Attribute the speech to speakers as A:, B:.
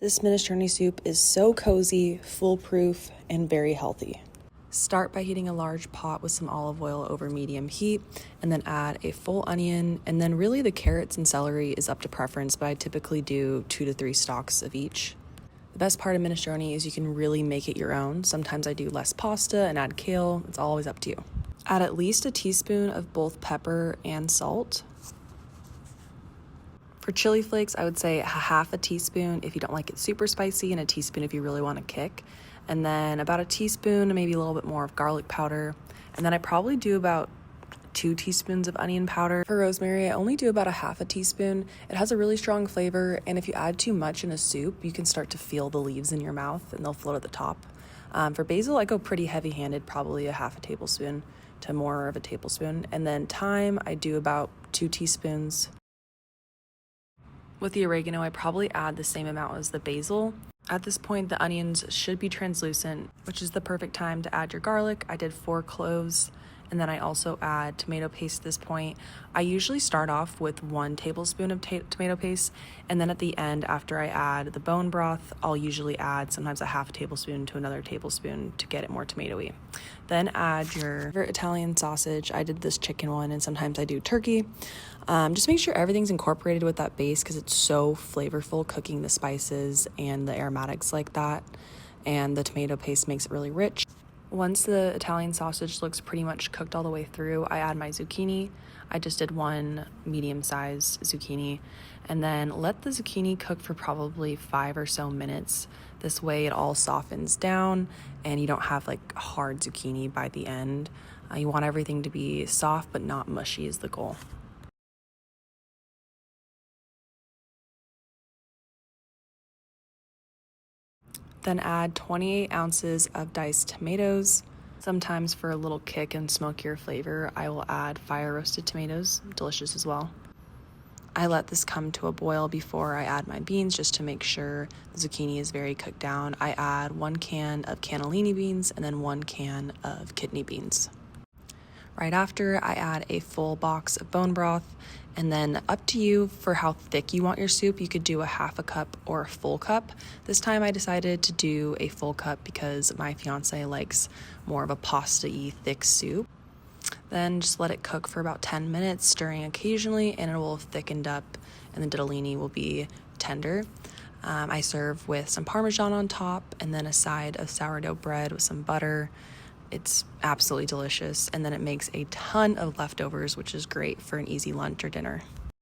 A: This minestrone soup is so cozy, foolproof, and very healthy. Start by heating a large pot with some olive oil over medium heat, and then add a full onion, and then really the carrots and celery is up to preference, but I typically do 2 to 3 stalks of each. The best part of minestrone is you can really make it your own. Sometimes I do less pasta and add kale. It's always up to you. Add at least a teaspoon of both pepper and salt. For chili flakes, I would say half a teaspoon if you don't like it super spicy, and a teaspoon if you really want a kick. And then about a teaspoon, maybe a little bit more of garlic powder. And then I probably do about 2 teaspoons of onion powder. For rosemary, I only do about a half a teaspoon. It has a really strong flavor, and if you add too much in a soup, you can start to feel the leaves in your mouth and they'll float at the top. For basil, I go pretty heavy-handed, probably a half a tablespoon to more of a tablespoon. And then thyme, I do about 2 teaspoons. With the oregano, I probably add the same amount as the basil. At this point, the onions should be translucent, which is the perfect time to add your garlic. I did 4 cloves, and then I also add tomato paste at this point. I usually start off with 1 tablespoon of tomato paste, and then at the end, after I add the bone broth, I'll usually add sometimes a half tablespoon to another tablespoon to get it more tomatoey. Then add your Italian sausage. I did this chicken one, and sometimes I do turkey. Just make sure everything's incorporated with that base because it's so flavorful cooking the spices and the aromatics like that, and the tomato paste makes it really rich. Once the Italian sausage looks pretty much cooked all the way through, I add my zucchini. I just did 1 medium-sized zucchini, and then let the zucchini cook for probably 5 or so minutes. This way it all softens down and you don't have like hard zucchini by the end. You want everything to be soft but not mushy is the goal. Then add 28 ounces of diced tomatoes. Sometimes for a little kick and smokier flavor, I will add fire roasted tomatoes, delicious as well. I let this come to a boil before I add my beans just to make sure the zucchini is very cooked down. I add 1 can of cannellini beans and then 1 can of kidney beans. Right after, I add a full box of bone broth, and then up to you for how thick you want your soup. You could do a half a cup or a full cup. This time I decided to do a full cup because my fiance likes more of a pasta-y thick soup. Then just let it cook for about 10 minutes, stirring occasionally, and it will have thickened up and the ditalini will be tender. I serve with some Parmesan on top and then a side of sourdough bread with some butter. It's absolutely delicious, and then it makes a ton of leftovers, which is great for an easy lunch or dinner.